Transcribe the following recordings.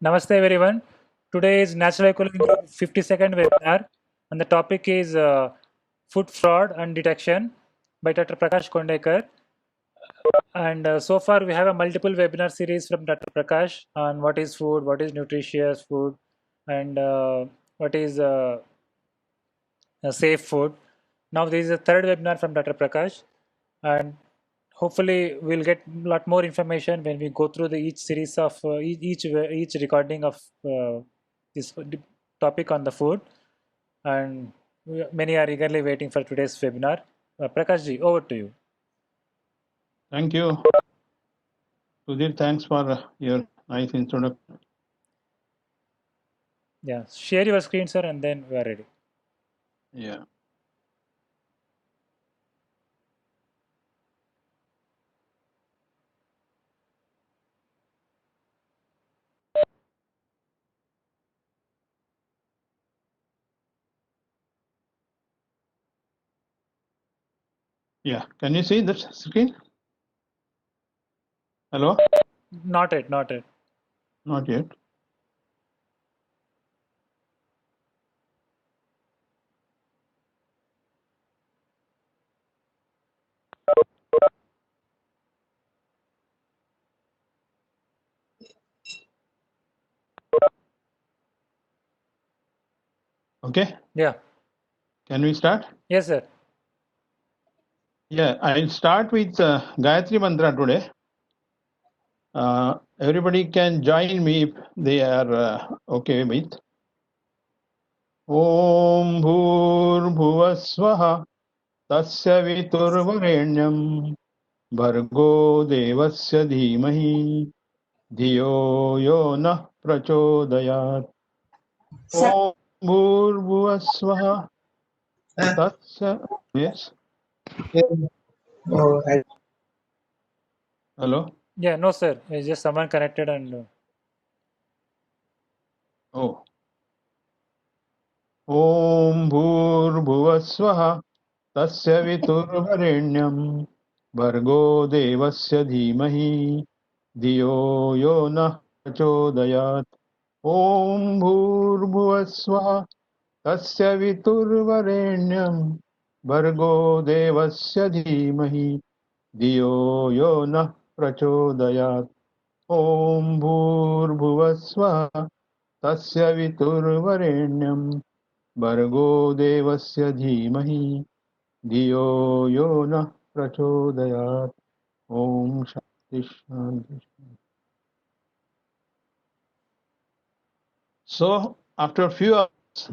Namaste everyone. Today is Natural Ecology 50-second webinar and the topic is food fraud and detection by Dr. Prakash Kondekar. And so far we have a multiple webinar series from Dr. Prakash on what is food, what is nutritious food, and what is safe food. Now this is a third webinar from Dr. Prakash, and hopefully we'll get a lot more information when we go through each series of each recording of this topic on the food, and many are eagerly waiting for today's webinar. Prakash ji, over to you. Thank you. Sudhir, thanks for your nice introduction. Yeah, share your screen, sir, and then we are ready. Yeah. Yeah. Can you see the screen? Hello? Not it, not it. Not yet. Okay. Yeah. Can we start? Yes, sir. Yeah. I'll start with Gayatri Mantra today. Everybody can join me if they are okay with. Om Bhur Bhuvasvaha Tasya Viturvarenyam Bhargo Devasya Dhimahi Dhiyo Yo Nah Prachodayat. Om Bhurvasvaha Tatsya. Yes. Oh, Hello. Yeah, no, sir. It's just someone connected and Oh. Om Bhurvasvaha Tasya Viturvarenyam Bhargo Devasya Dhimahi Dhiyo Yo Nah Prachodayat. Om Bhurvasvaha Tasya Viturvarenyam Bhargo Devasya Dhimahi Dhiyo Yo Nah Prachodayat. Om Bhurvasvaha Tasya Viturvarenyam Bhargo Devasya Dhimahi Dhiyo Yo Nah Prachodayat. Om Shanti Shanti. So, after a few hours,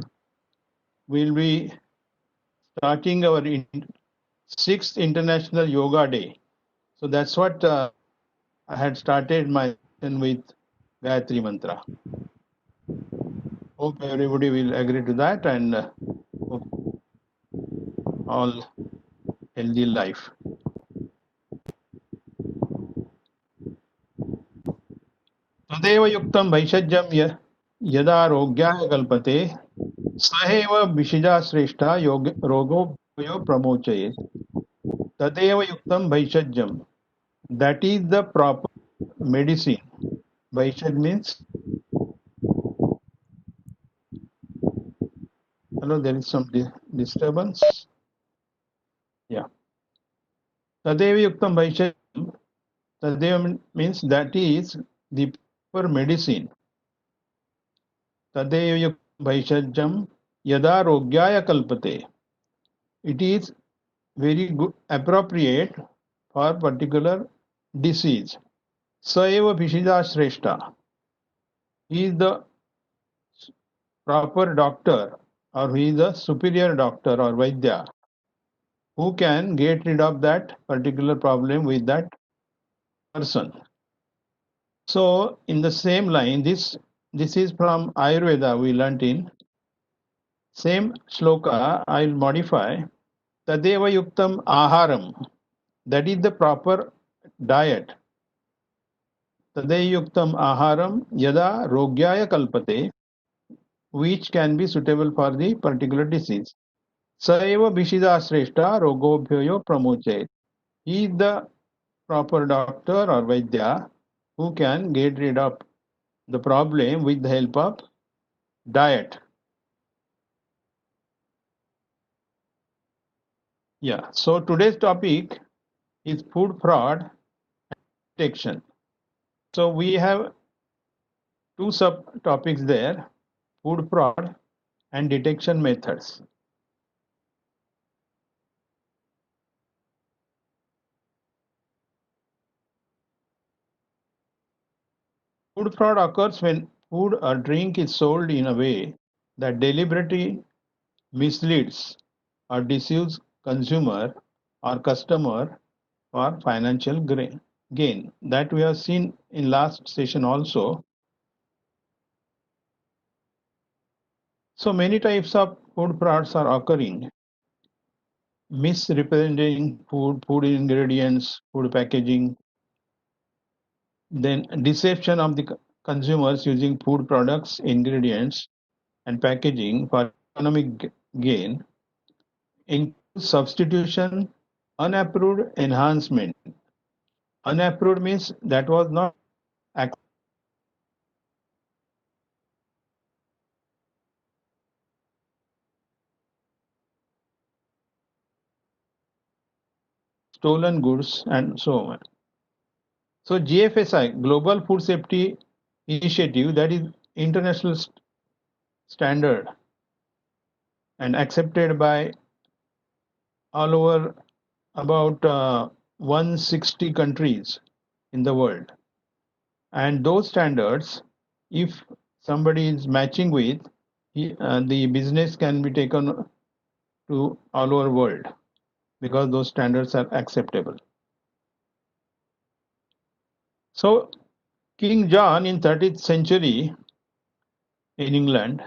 we'll be starting our sixth International Yoga Day. So that's what I had started my session with Gayatri Mantra. Hope everybody will agree to that and hope all healthy life. तदेव युक्तं वैषज्यं यदा रोग्याय कल्पते सहेव विषिजा श्रेष्ठा रोगोभयो प्रमोचयेत्. तदेव युक्तं वैषज्यं. That is the proper medicine. Vaishaj means, hello, there is some disturbance. Yeah. Tadeva yuktam vaishajyam. Tadeva means that is the proper medicine. Tadeva yuktam vaishajyam yada rogyaya kalpate. It is very good, appropriate for particular disease. Saeva Bhishida Shrestha. He is the proper doctor or he is the superior doctor or Vaidya who can get rid of that particular problem with that person. So in the same line, this is from Ayurveda we learnt in same shloka. I'll modify Tadeva Yuktam Aharam. That is the proper diet. Tadeva Yuktam Aharam Yada Rogyaya Kalpate, which can be suitable for the particular disease. Saeva Bhishida Shrestha Rogobhyo Pramoche. He is the proper doctor or Vaidya who can get rid of the problem with the help of diet. Yeah, so today's topic is food fraud detection. So we have two subtopics there, food fraud and detection methods. Food fraud occurs when food or drink is sold in a way that deliberately misleads or deceives consumer or customer for financial gain. That we have seen in last session also. So many types of food frauds are occurring. Misrepresenting food ingredients, food packaging, then deception of the consumers using food products, ingredients, and packaging for economic gain, includes substitution, unapproved enhancement. Unapproved means that was not stolen goods and so on. So GFSI, Global Food Safety Initiative, that is international standard and accepted by all over about 160 countries in the world. And those standards, if somebody is matching with, the business can be taken to all over world because those standards are acceptable. So King John in 13th century in England,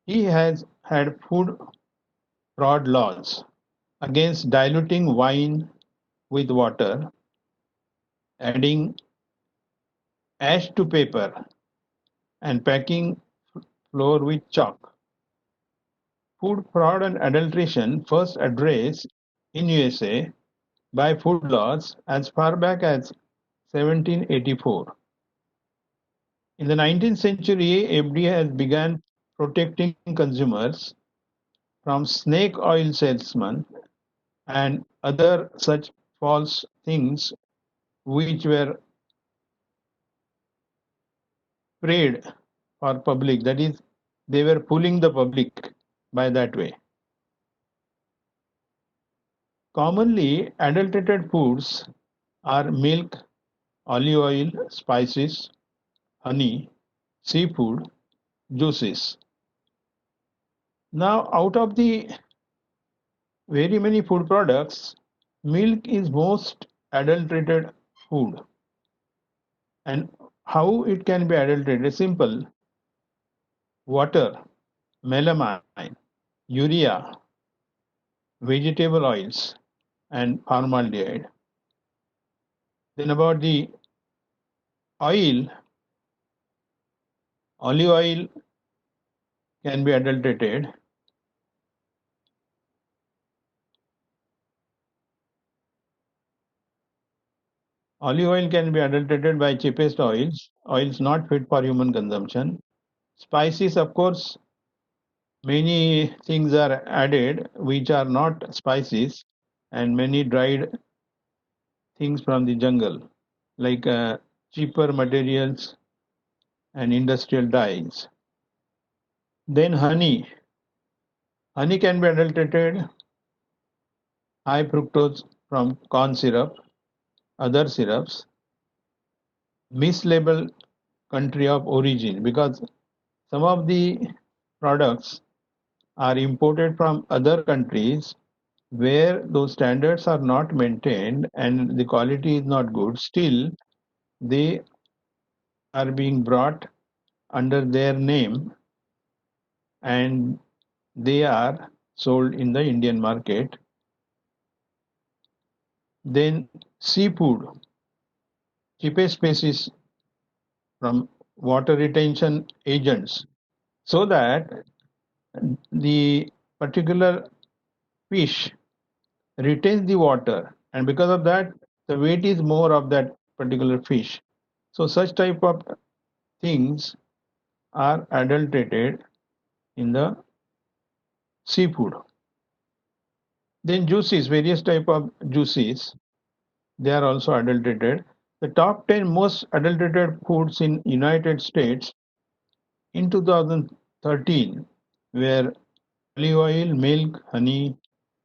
he has had food fraud laws against diluting wine with water, adding ash to paper, and packing flour with chalk. Food fraud and adulteration first addressed in USA by food laws as far back as 1784. In the 19th century, FDA has begun protecting consumers from snake oil salesmen and other such false things which were preyed for public. That is, they were fooling the public by that way. Commonly, adulterated foods are milk, olive oil, spices, honey, seafood, juices. Now, out of the very many food products, milk is most adulterated food. And how it can be adulterated? Simple. Water, melamine, urea, vegetable oils, and formaldehyde. Then about the oil, olive oil can be adulterated. Olive oil can be adulterated by cheapest oils not fit for human consumption. Spices, of course, many things are added which are not spices, and many dried things from the jungle, like cheaper materials and industrial dyes. Then honey. Honey can be adulterated, high fructose from corn syrup, other syrups, mislabeled country of origin, because some of the products are imported from other countries where those standards are not maintained and the quality is not good. Still, they are being brought under their name and they are sold in the Indian market. Then seafood, cheapest species from water retention agents, so that the particular fish retains the water, and because of that the weight is more of that particular fish. So such type of things are adulterated in the seafood. Then juices, various type of juices, they are also adulterated. The top 10 most adulterated foods in United States in 2013 were olive oil, milk, honey,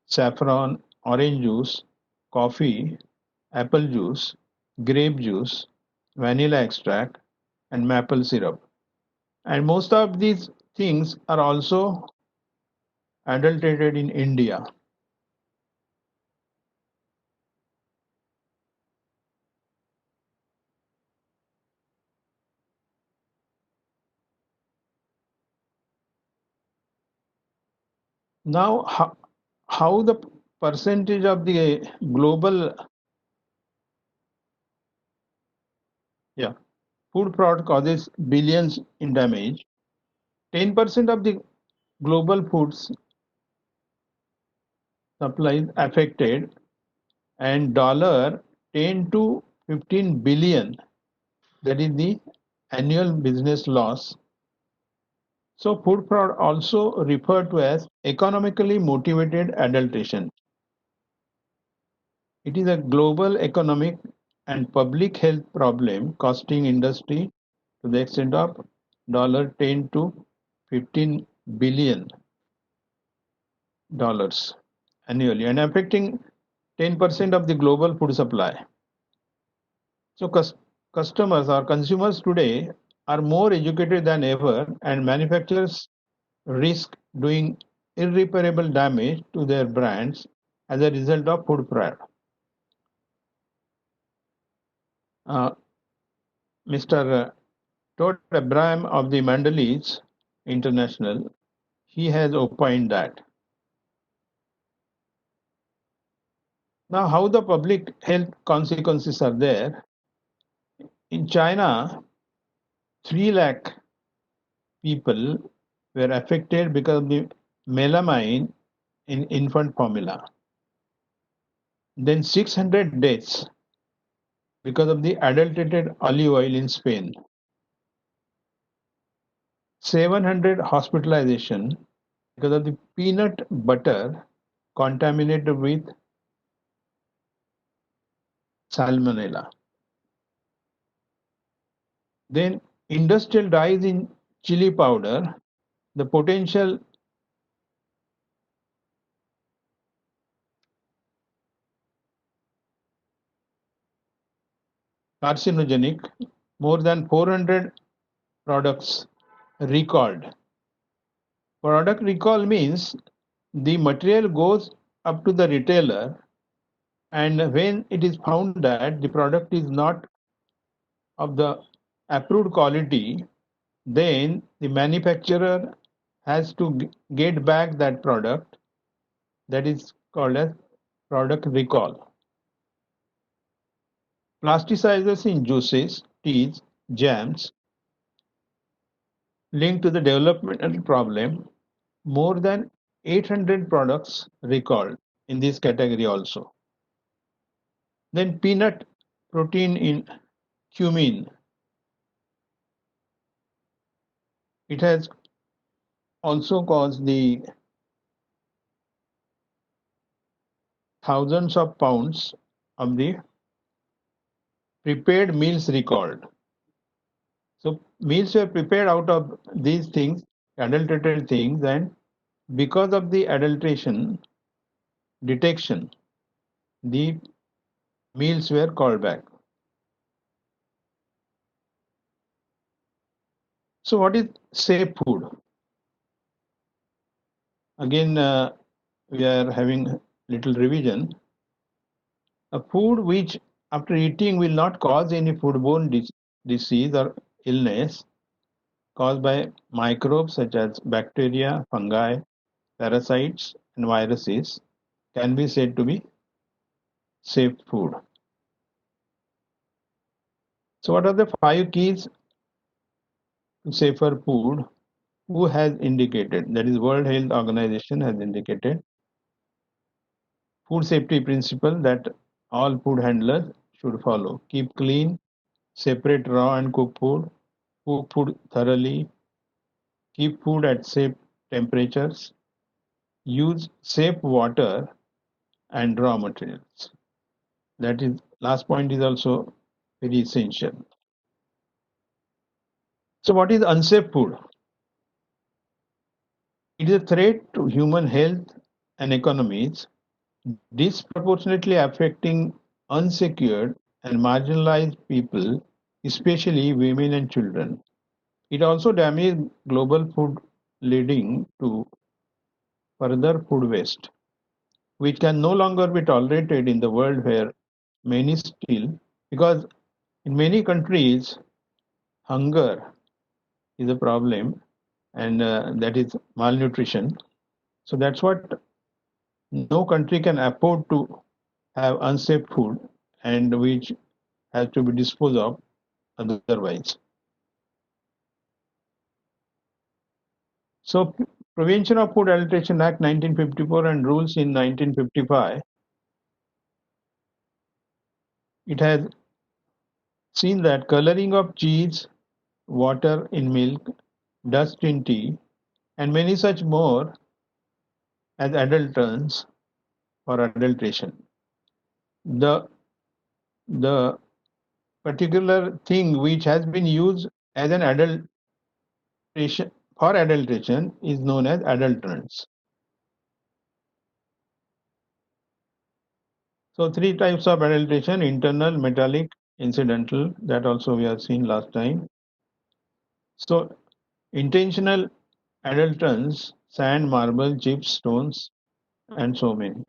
saffron, orange juice, coffee, apple juice, grape juice, vanilla extract, and maple syrup. And most of these things are also adulterated in India. Now, how the percentage of the global food product causes billions in damage? 10% of the global foods supply is affected, and $10 to 15 billion, that is the annual business loss. So food fraud also referred to as economically motivated adulteration. It is a global economic and public health problem costing industry to the extent of $10 to 15 billion dollars annually and affecting 10% of the global food supply. So customers or consumers today are more educated than ever, and manufacturers risk doing irreparable damage to their brands as a result of food fraud. Mr. Todd Abraham of the Mondelez International, he has opined that. Now, how the public health consequences are there? In China, 3 lakh people were affected because of the melamine in infant formula. Then 600 deaths because of the adulterated olive oil in Spain. 700 hospitalization because of the peanut butter contaminated with salmonella. Then industrial dyes in chili powder, the potential carcinogenic, more than 400 products recalled. Product recall means the material goes up to the retailer, and when it is found that the product is not of the approved quality, then the manufacturer has to get back that product. That is called as product recall. Plasticizers in juices, teas, jams linked to the developmental problem, more than 800 products recalled in this category also. Then peanut protein in cumin, it has also caused the thousands of pounds of the prepared meals recalled. So meals were prepared out of these things, adulterated things, and because of the adulteration detection, the meals were called back. So what is safe food? Again, we are having little revision. A food which after eating will not cause any foodborne disease or illness caused by microbes such as bacteria, fungi, parasites, and viruses can be said to be safe food. So what are the 5 keys to safer food? Who has indicated? That is World Health Organization has indicated food safety principle that all food handlers should follow. Keep clean, separate raw and cooked food, cook food thoroughly, keep food at safe temperatures, use safe water and raw materials. That is, last point is also very essential. So, what is unsafe food? It is a threat to human health and economies, disproportionately affecting unsecured and marginalized people, especially women and children. It also damages global food, leading to further food waste, which can no longer be tolerated in the world where many still, because in many countries, hunger is a problem and that is malnutrition. So that's what no country can afford to have unsafe food and which has to be disposed of otherwise. So Prevention of Food Adulteration Act 1954 and rules in 1955, it has seen that coloring of cheese, water in milk, dust in tea, and many such more as adulterants or adulteration. The the particular thing which has been used as an adulteration for adulteration is known as adulterants. So three types of adulteration: internal, metallic, incidental. That also we have seen last time. So intentional adulterants: sand, marble, chips, stones, and so many.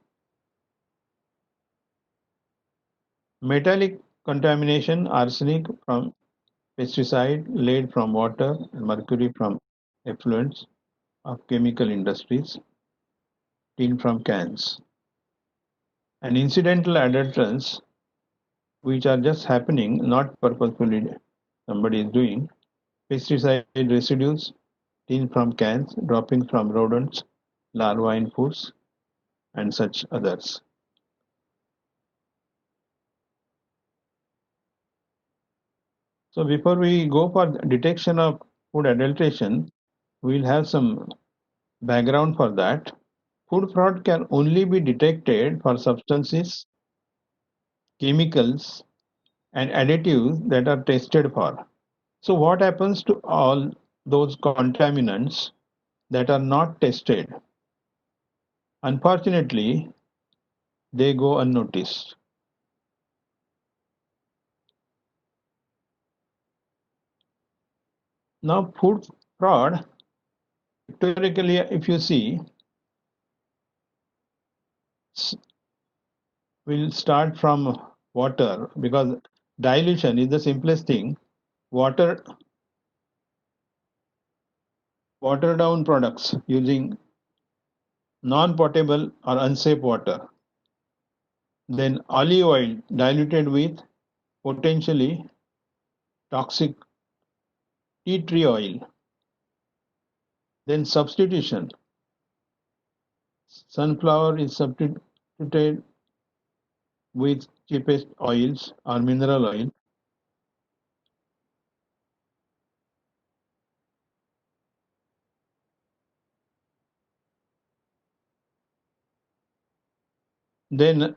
Metallic contamination: arsenic from pesticide, lead from water, and mercury from effluents of chemical industries, tin from cans. And incidental adulterants, which are just happening, not purposefully somebody is doing: pesticide residues, tin from cans, droppings from rodents, larvae in foods, and such others. So before we go for detection of food adulteration, we'll have some background for that. Food fraud can only be detected for substances, chemicals, and additives that are tested for. So what happens to all those contaminants that are not tested? Unfortunately, they go unnoticed. Now, food fraud, historically, if you see, will start from water, because dilution is the simplest thing. Water down products using non-potable or unsafe water. Then olive oil diluted with potentially toxic tea tree oil. Then substitution. Sunflower is substituted with cheapest oils or mineral oil. Then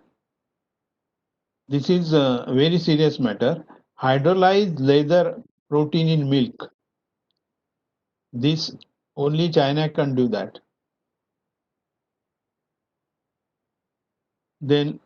this is a very serious matter. Hydrolyzed leather protein in milk. This only China can do that. Then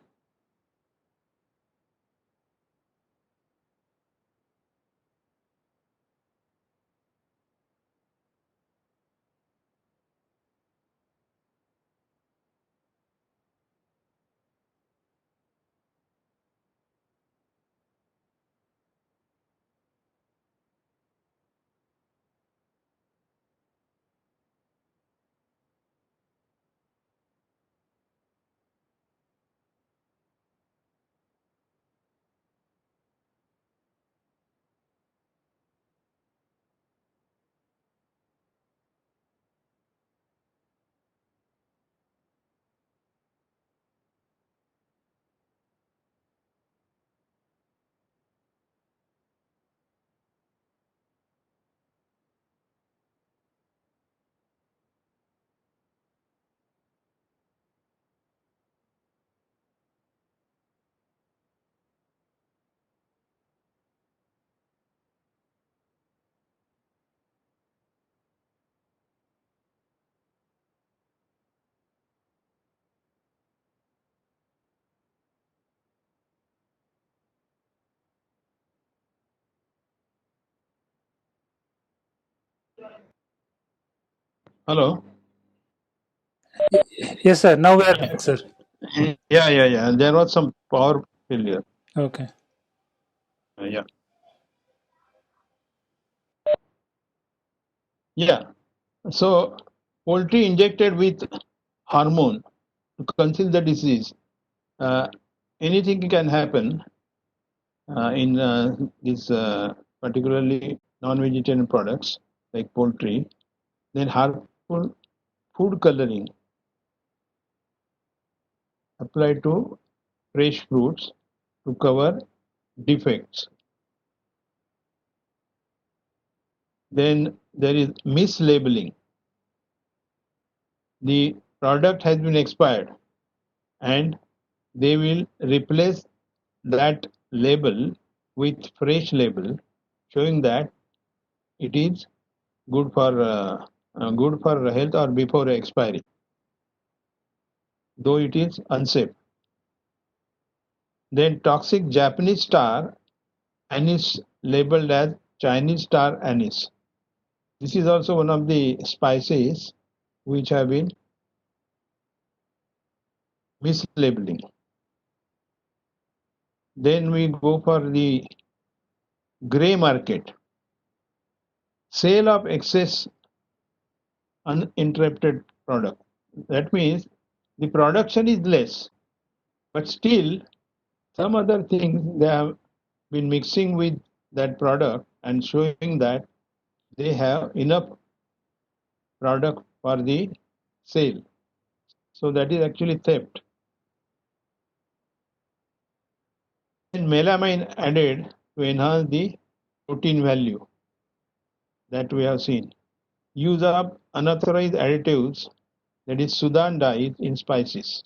Hello. Yes, sir. Now we are back, sir. Yeah. There was some power failure. Okay. Yeah. Yeah. So poultry injected with hormone to conceal the disease. Uh, Anything can happen in these particularly non-vegetarian products like poultry. Then harmful food coloring applied to fresh fruits to cover defects. Then there is mislabeling. The product has been expired and they will replace that label with fresh label showing that it is good for health or before expiry, though it is unsafe. Then toxic Japanese star anise labeled as Chinese star anise. This is also one of the spices which have been mislabeling. Then we go for the grey market. Sale of excess uninterrupted product. That means the production is less, but still some other things they have been mixing with that product and showing that they have enough product for the sale. So that is actually theft. And melamine added to enhance the protein value that we have seen. Use of unauthorized additives, that is Sudan dyes in spices.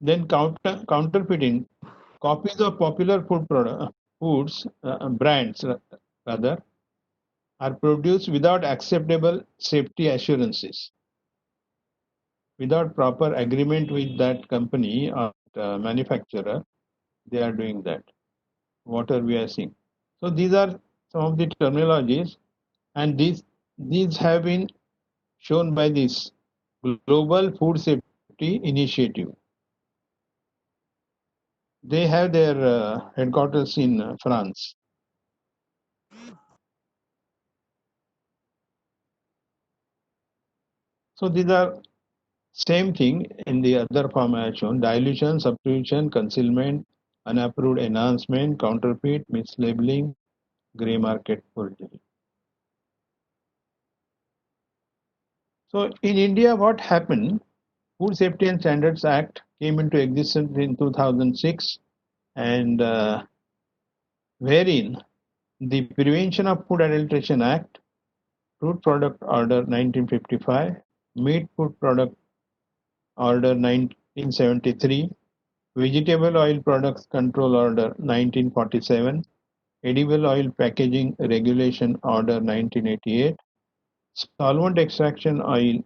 Then counterfeiting, copies of popular foods brands rather are produced without acceptable safety assurances, without proper agreement with that company or manufacturer. They are doing that. What are we are seeing? So these are some of the terminologies, and these have been shown by this Global Food Safety Initiative. They have their headquarters in France. So these are same thing in the other form I have shown: dilution, substitution, concealment, unapproved enhancement, counterfeit, mislabeling, grey market forgery. So in India, what happened? Food Safety and Standards Act came into existence in 2006, and wherein the Prevention of Food Adulteration Act, Fruit Product Order 1955, Meat Food Product Order 1973, Vegetable Oil Products Control Order 1947, Edible Oil Packaging Regulation Order 1988, Solvent Extraction Oil,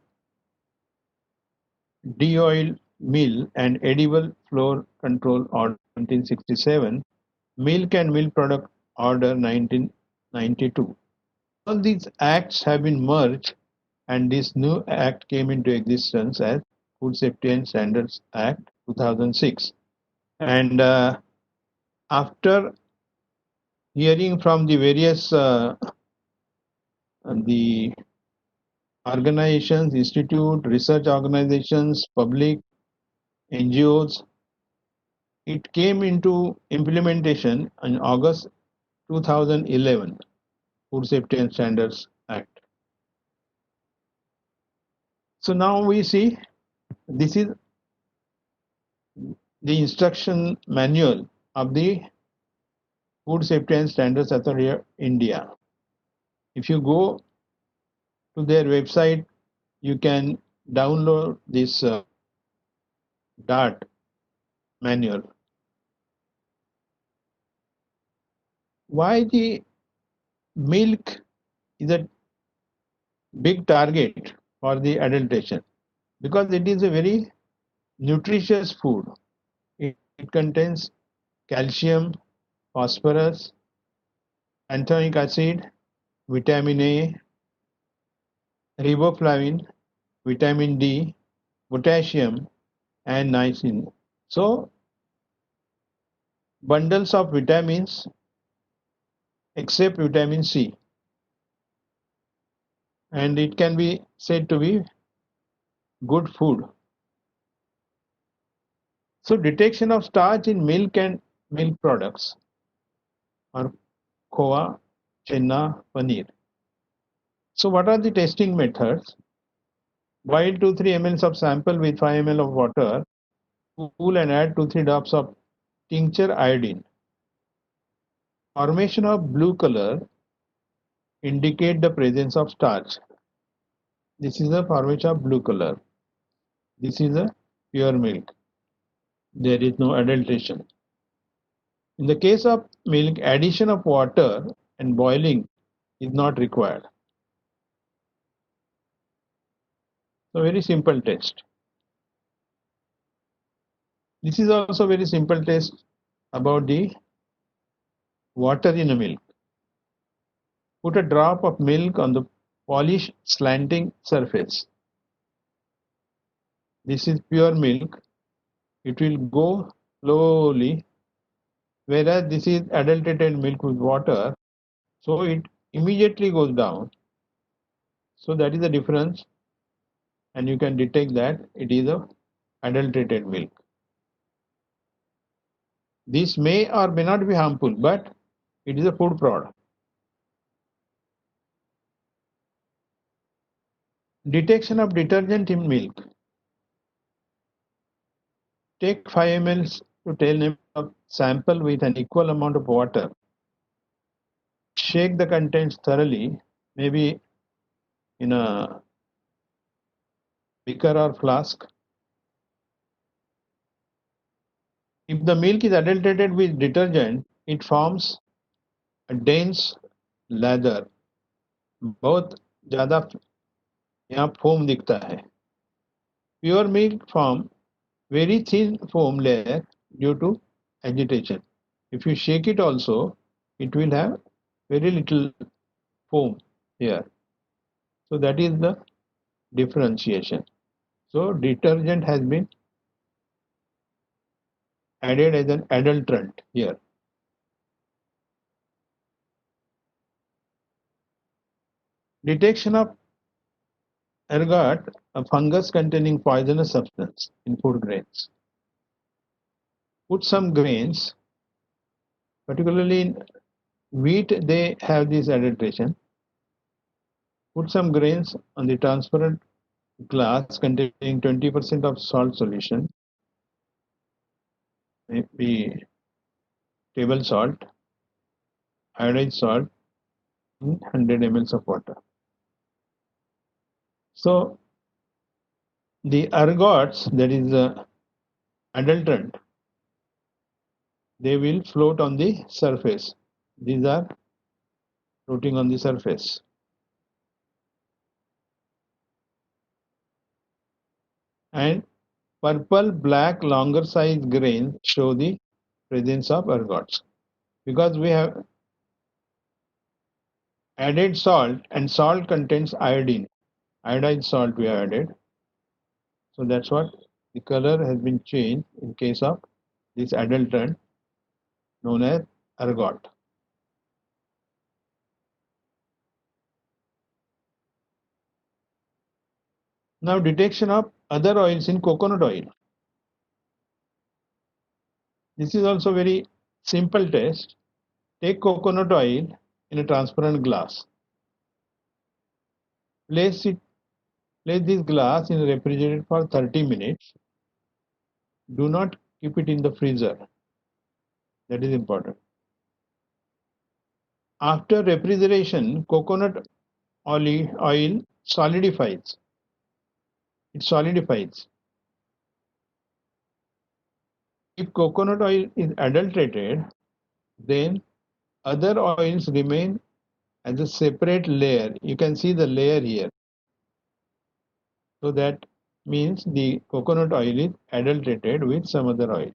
De-oil Meal and Edible Flour Control Order 1967, Milk and Milk Product Order 1992. All these acts have been merged, and this new act came into existence as Food Safety and Standards Act 2006. And after hearing from the various the organizations, institute, research organizations, public NGOs, it came into implementation in August 2011, Food Safety and Standards Act. So now we see this is the instruction manual of the Food Safety and Standards Authority of India. If you go to their website, you can download this DART manual. Why the milk is a big target for the adulteration? Because it is a very nutritious food. It contains calcium, phosphorus, anthonic acid, vitamin A, riboflavin, vitamin D, potassium, and niacin. So, bundles of vitamins except vitamin C, and it can be said to be good food. So, detection of starch in milk and milk products or khoa, chenna, paneer. So, what are the testing methods? Boil 2-3 ml of sample with 5 ml of water, cool and add 2-3 drops of tincture iodine. Formation of blue color indicate the presence of starch. This is the formation of blue color. This is a pure milk. There is no adulteration. In the case of milk, addition of water and boiling is not required. So very simple test. This is also very simple test about the water in a milk. Put a drop of milk on the polished slanting surface. This is pure milk. It will go slowly, whereas this is adulterated milk with water, so it immediately goes down. So that is the difference, and you can detect that it is a adulterated milk. This may or may not be harmful, but it is a food product. Detection of detergent in milk. Take 5 ml to 10 ml of sample with an equal amount of water. Shake the contents thoroughly, maybe in a beaker or flask. If the milk is adulterated with detergent, it forms a dense lather. बहुत ज़्यादा यहाँ foam दिखता है. Pure milk form very thin foam layer due to agitation. If you shake it also, it will have very little foam here. So that is the differentiation. So detergent has been added as an adulterant here. Detection of ergot, a fungus containing poisonous substance in food grains. Put some grains, particularly in wheat, they have this adulteration. Put some grains on the transparent glass containing 20% of salt solution, maybe table salt, iodized salt in 100 ml of water. So the ergots, that is the adulterant, they will float on the surface. These are floating on the surface. And purple, black, longer size grains show the presence of ergots. Because we have added salt, and salt contains iodine. Iodized salt we have added. So that's what the color has been changed in case of this adulterant known as ergot. Now detection of other oils in coconut oil. This is also very simple test. Take coconut oil in a transparent glass. Place this glass in a refrigerator for 30 minutes. Do not keep it in the freezer. That is important. After refrigeration, coconut oil solidifies. It solidifies. If coconut oil is adulterated, then other oils remain as a separate layer. You can see the layer here. So that means the coconut oil is adulterated with some other oil.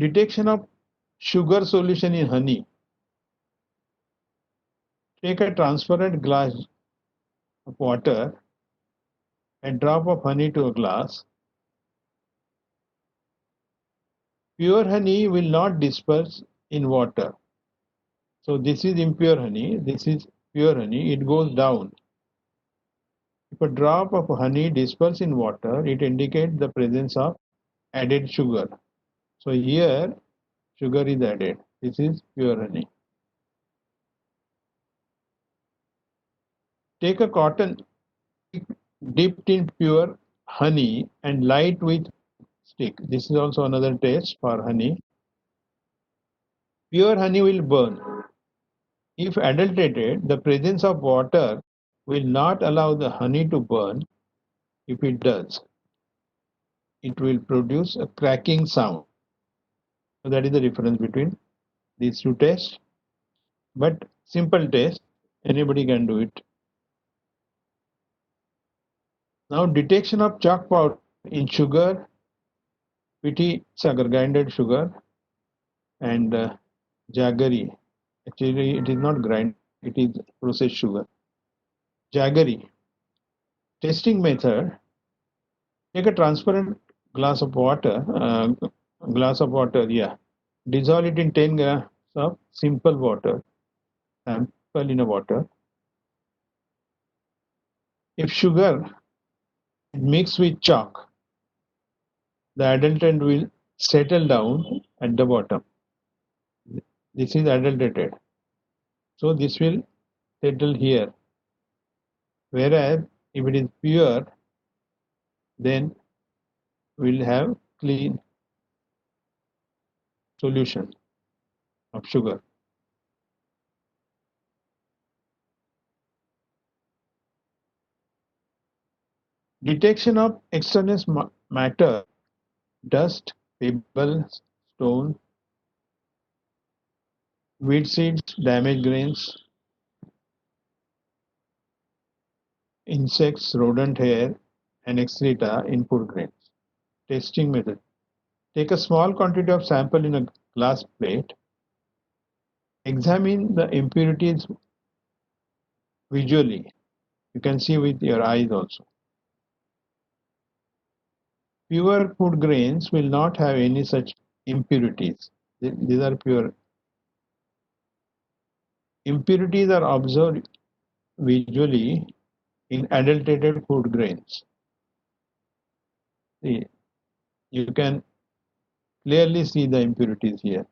Detection of sugar solution in honey. Take a transparent glass of water, a drop of honey to a glass. Pure honey will not disperse in water. So this is impure honey, this is pure honey, it goes down. If a drop of honey disperses in water, it indicates the presence of added sugar. So here sugar is added. This is pure honey. Take a cotton dipped in pure honey and light with stick. This is also another test for honey. Pure honey will burn. If adulterated, the presence of water will not allow the honey to burn. If it does, it will produce a cracking sound. So that is the difference between these two tests. But simple test, anybody can do it. Now detection of chalk powder in sugar, pitti sugar, grinded sugar, and jaggery. Actually, it is not grind, it is processed sugar. Jaggery. Testing method. Take a transparent glass of water, dissolve it in 10 grams of simple water, sample in a water. If sugar mixed with chalk, the adulterant will settle down at the bottom. This is adulterated. So this will settle here. Whereas if it is pure, then we'll have clean solution of sugar. Detection of extraneous matter, dust, pebbles, stone, weed seeds, damaged grains, insects, rodent hair, and excreta in food grains. Testing method. Take a small quantity of sample in a glass plate. Examine the impurities visually. You can see with your eyes also. Pure food grains will not have any such impurities. These are pure. Impurities are observed visually in adulterated food grains. See, you can clearly see the impurities here.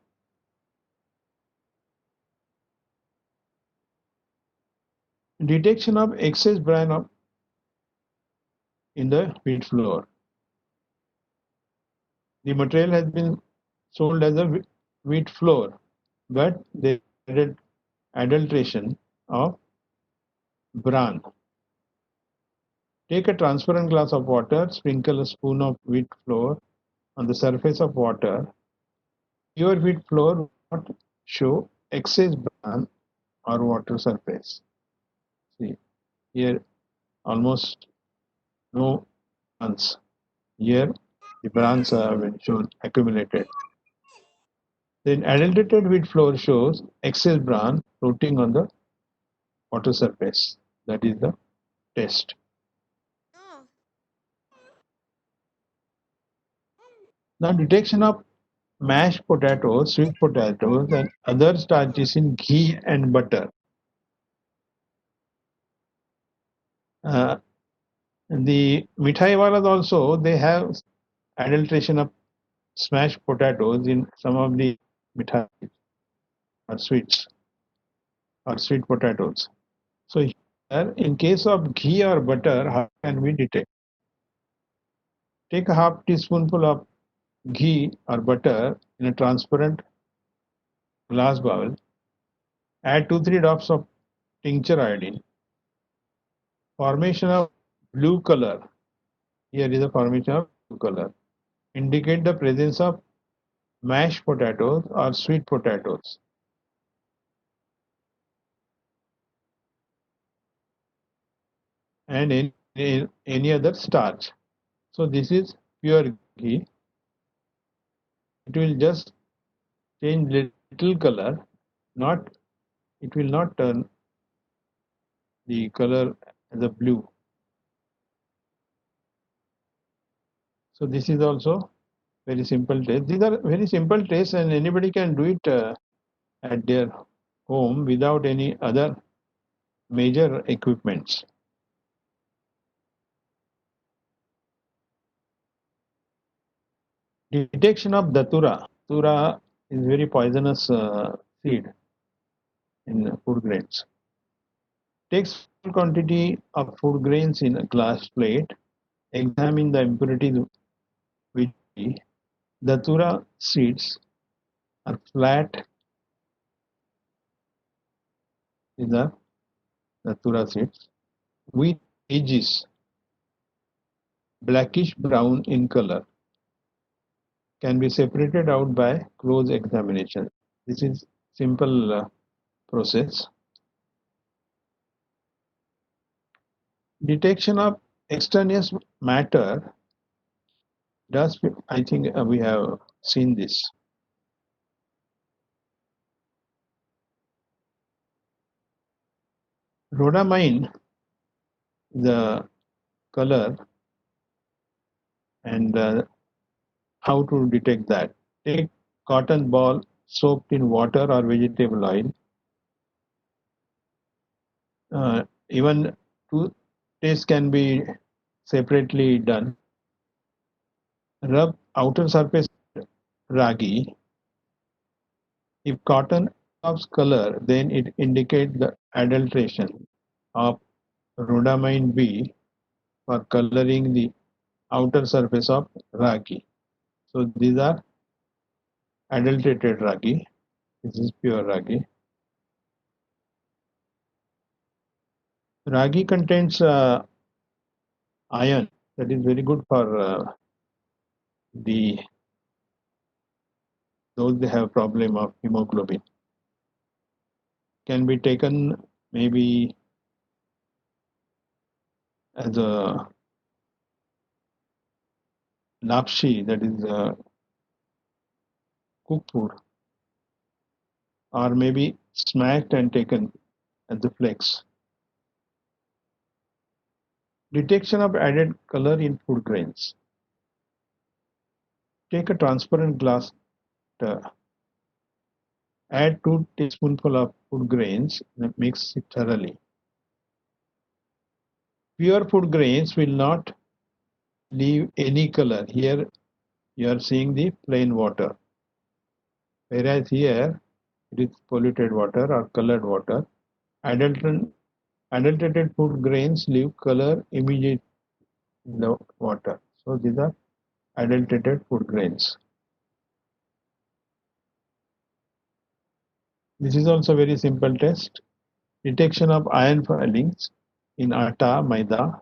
Detection of excess bran in the wheat flour. The material has been sold as a wheat flour, but they added adulteration of bran. Take a transparent glass of water, sprinkle a spoon of wheat flour on the surface of water. Pure wheat flour will not show excess bran or water surface. See, here almost no brans. Here the brans are been shown accumulated. Then adulterated wheat flour shows excess bran floating on the water surface. That is the test. Now detection of mashed potatoes, sweet potatoes, and other starches in ghee and butter. The mithai walas also, they have adulteration of smashed potatoes in some of the mithai or sweets or sweet potatoes. So here, in case of ghee or butter, how can we detect? Take a half teaspoonful of ghee or butter in a transparent glass bowl. Add 2-3 drops of tincture iodine. Formation of blue color. Here is the formation of blue color. Indicate the presence of mashed potatoes or sweet potatoes. And any other starch. So this is pure ghee. It will just change little color, not it will not turn the color as a blue. So this is also very simple test. These are very simple tests and anybody can do it at their home without any other major equipments. Detection of datura. Datura is very poisonous seed in food grains. Take small quantity of food grains in a glass plate. Examine the impurities with datura seeds are flat. These are datura seeds with edges blackish brown in color. Can be separated out by close examination. This is simple process. Detection of extraneous matter. I think we have seen this. Rhodamine, the color and how to detect that. Take cotton ball soaked in water or vegetable oil. Even two tests can be separately done. Rub outer surface ragi. If cotton absorbs color, then it indicates the adulteration of rhodamine B for coloring the outer surface of ragi. So these are adulterated ragi. This is pure ragi. Ragi contains iron that is very good for those they have problem of hemoglobin. Can be taken maybe as a lapshi, that is cooked food, or maybe smashed and taken as the flakes. Detection of added color in food grains. Take a transparent glass, add 2 teaspoonfuls of food grains and mix it thoroughly. Pure food grains will not leave any color. Here you are seeing the plain water, whereas here it is polluted water or colored water. Adulterated food grains leave color immediately in the water. So these are adulterated food grains. This is also very simple test. Detection of iron filings in atta, maida.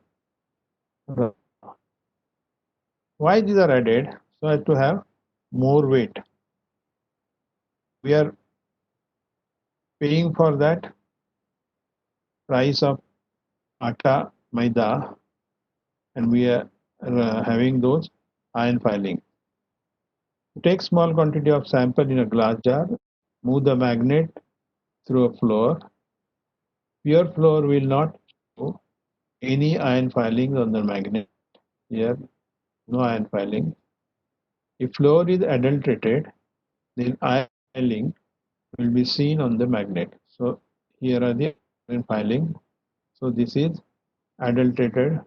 Why these are added? So as to have more weight. We are paying for that price of atta, maida, and we are having those iron filings. Take small quantity of sample in a glass jar, move the magnet through a floor. Pure floor will not show any iron filings on the magnet. Here, no iron filing. If floor is adulterated, then iron filing will be seen on the magnet. So here are the iron filing. So this is adulterated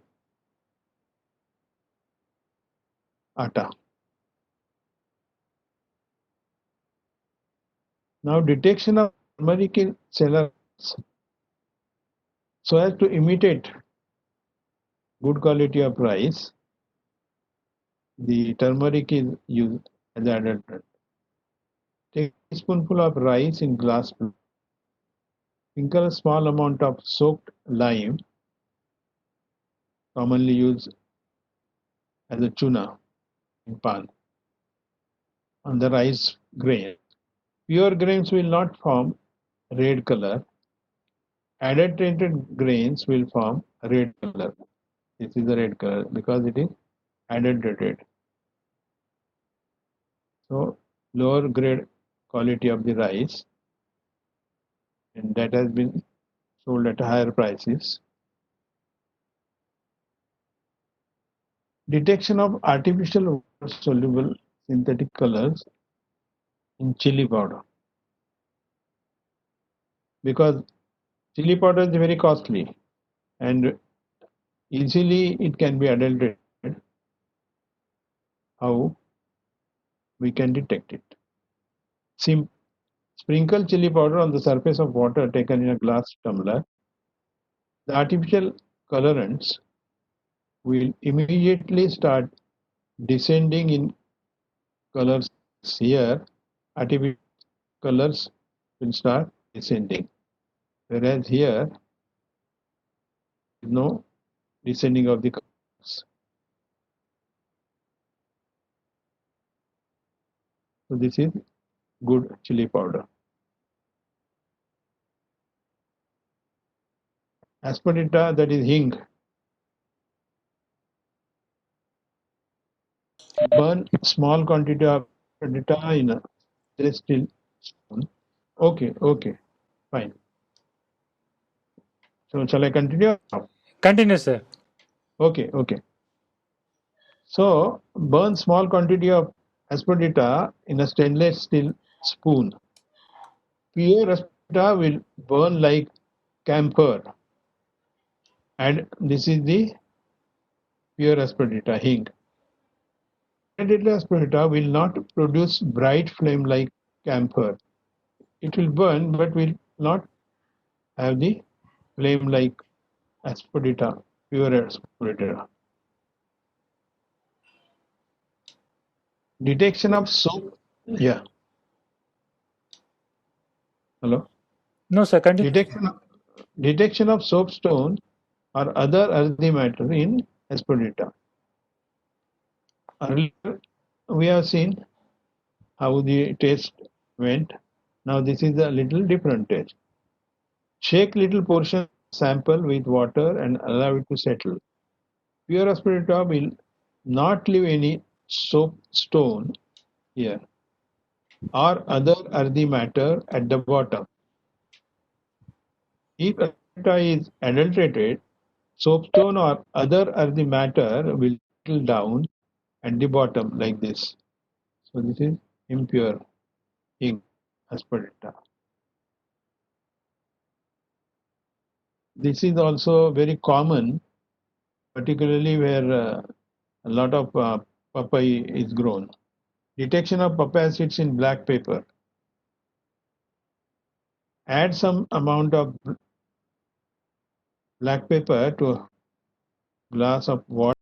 atta. Now detection of turmeric in cellars. So as to imitate good quality of rice, the turmeric is used as adulterant. Take a teaspoonful of rice in glass. Sprinkle a small amount of soaked lime, commonly used as a tuna in pan, on the rice grain. Pure grains will not form red color. Adulterated grains will form red color. This is the red color because it is adulterated. So lower grade quality of the rice, and that has been sold at higher prices. Detection of artificial water-soluble synthetic colors in chili powder, because chili powder is very costly and easily it can be adulterated. How we can detect it? Sprinkle chili powder on the surface of water taken in a glass tumbler. The artificial colorants will immediately start descending in colors. Here, artificial colors will start descending, whereas here, no descending of the colors. So this is good chili powder. Aspidita, that is hing. Burn small quantity of aspidita in a stainless steel spoon. Okay, fine. So shall I continue? Continue, sir. Okay. So burn small quantity of aspidita in a stainless steel spoon. Pure aspidita will burn like camphor, and this is the pure aspidita hing. Accidental aspidita will not produce bright flame like camphor. It will burn but will not have the flame like aspidita, pure aspidita. Detection of soap. Yeah. Hello. No, sir. Continue. Detection of soapstone or other earthy matter in aspidita. Earlier we have seen how the taste went. Now this is a little different taste. Shake little portion sample with water and allow it to settle. Pure aspidita will not leave any soapstone here or other earthy matter at the bottom. If aspidita is adulterated, soapstone or other earthy matter will settle down at the bottom like this. So this is impure ink aspidita. This is also very common, particularly where a lot of papaya is grown. Detection of papaya seeds in black paper. Add some amount of black pepper to a glass of water.